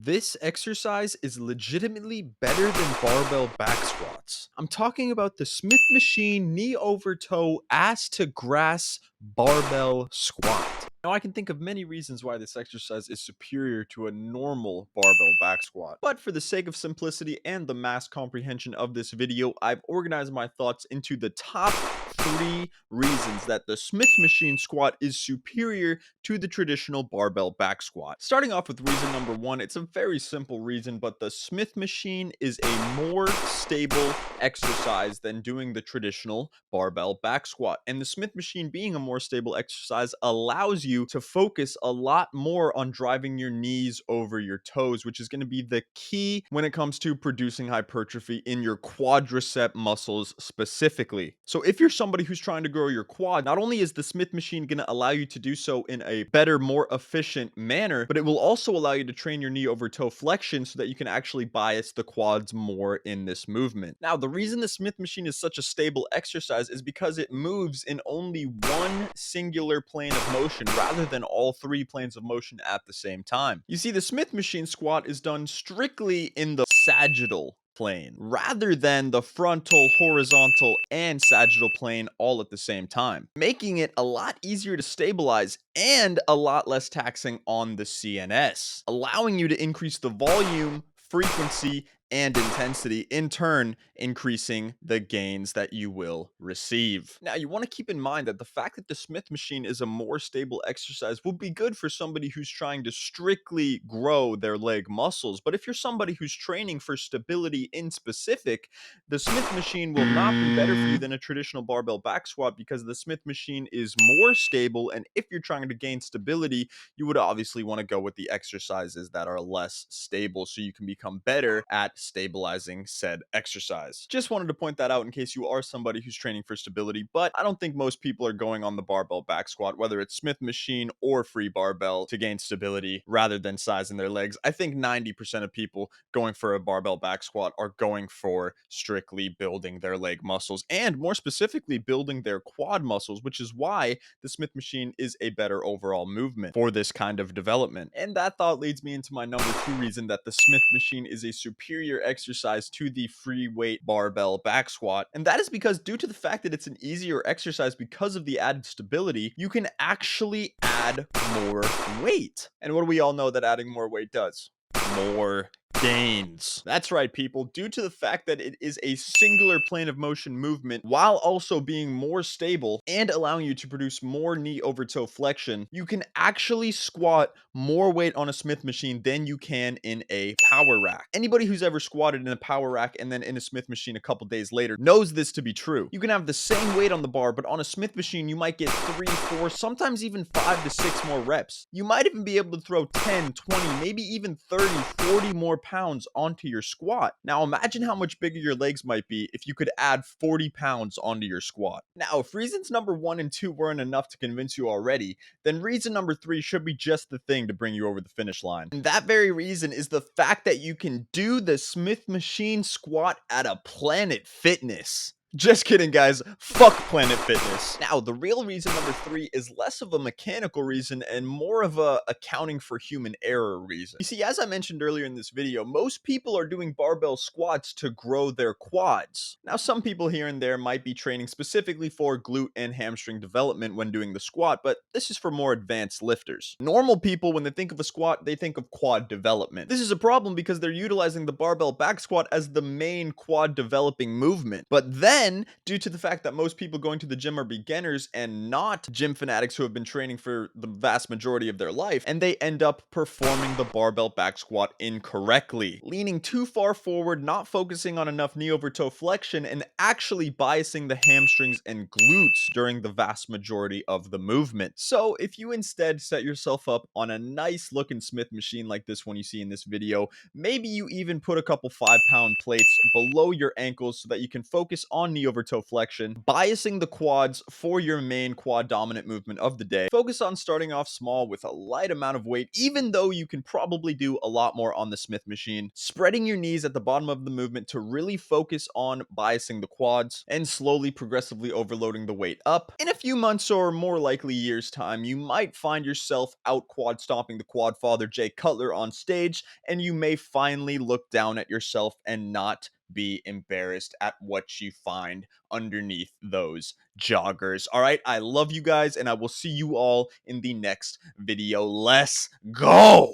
This exercise is legitimately better than barbell back squats. I'm talking about the Smith machine knee over toe ass to grass barbell squat. Now, I can think of many reasons why this exercise is superior to a normal barbell back squat. But for the sake of simplicity and the mass comprehension of this video, I've organized my thoughts into the top 3 reasons that the Smith machine squat is superior to the traditional barbell back squat. Starting off with reason number 1, it's a very simple reason, but the Smith machine is a more stable exercise than doing the traditional barbell back squat. And the Smith machine being a more stable exercise allows you to focus a lot more on driving your knees over your toes, which is going to be the key when it comes to producing hypertrophy in your quadricep muscles specifically. So if you're somebody who's trying to grow your quad, not only is the Smith machine going to allow you to do so in a better, more efficient manner, but it will also allow you to train your knee over toe flexion so that you can actually bias the quads more in this movement. Now, the reason the Smith machine is such a stable exercise is because it moves in only one singular plane of motion rather than all 3 planes of motion at the same time. You see, the Smith machine squat is done strictly in the sagittal plane rather than the frontal, horizontal, and sagittal plane all at the same time, making it a lot easier to stabilize and a lot less taxing on the CNS, allowing you to increase the volume, frequency, and intensity, in turn increasing the gains that you will receive. Now, you want to keep in mind that the fact that the Smith machine is a more stable exercise will be good for somebody who's trying to strictly grow their leg muscles. But if you're somebody who's training for stability in specific, the Smith machine will not be better for you than a traditional barbell back squat because the Smith machine is more stable. And if you're trying to gain stability, you would obviously want to go with the exercises that are less stable so you can become better at stabilizing said exercise. Just wanted to point that out in case you are somebody who's training for stability, but I don't think most people are going on the barbell back squat, whether it's Smith machine or free barbell, to gain stability rather than size in their legs. I think 90% of people going for a barbell back squat are going for strictly building their leg muscles and more specifically building their quad muscles, which is why the Smith machine is a better overall movement for this kind of development. And that thought leads me into my number 2 reason that the Smith machine is a superior exercise to the free weight barbell back squat. And that is because, due to the fact that it's an easier exercise because of the added stability, you can actually add more weight. And what do we all know that adding more weight does? More gains. That's right, people. Due to the fact that it is a singular plane of motion movement while also being more stable and allowing you to produce more knee over toe flexion, you can actually squat more weight on a Smith machine than you can in a power rack. Anybody who's ever squatted in a power rack and then in a Smith machine a couple days later knows this to be true. You can have the same weight on the bar, but on a Smith machine, you might get 3, 4, sometimes even 5 to 6 more reps. You might even be able to throw 10, 20, maybe even 30, 40 more pounds onto your squat. Now, imagine how much bigger your legs might be if you could add 40 pounds onto your squat. Now, if reasons number 1 and 2 weren't enough to convince you already, then reason number 3 should be just the thing to bring you over the finish line. And that very reason is the fact that you can do the Smith machine squat at a Planet Fitness. Just kidding, guys. Fuck Planet Fitness. Now, the real reason number 3 is less of a mechanical reason and more of a accounting for human error reason. You see, as I mentioned earlier in this video, most people are doing barbell squats to grow their quads. Now, some people here and there might be training specifically for glute and hamstring development when doing the squat, but this is for more advanced lifters. Normal people, when they think of a squat, they think of quad development. This is a problem because they're utilizing the barbell back squat as the main quad developing movement. But then, due to the fact that most people going to the gym are beginners and not gym fanatics who have been training for the vast majority of their life, and they end up performing the barbell back squat incorrectly, leaning too far forward, not focusing on enough knee over toe flexion, and actually biasing the hamstrings and glutes during the vast majority of the movement. So if you instead set yourself up on a nice looking Smith machine like this one you see in this video, maybe you even put a couple 5-pound plates below your ankles so that you can focus on on knee over toe flexion, biasing the quads for your main quad dominant movement of the day. Focus on starting off small with a light amount of weight, even though you can probably do a lot more on the Smith machine. Spreading your knees at the bottom of the movement to really focus on biasing the quads and slowly progressively overloading the weight up. In a few months or more likely years time, you might find yourself out quad stomping the quad father Jay Cutler on stage, and you may finally look down at yourself and not be embarrassed at what you find underneath those joggers. All right, I love you guys, and I will see you all in the next video. Let's go.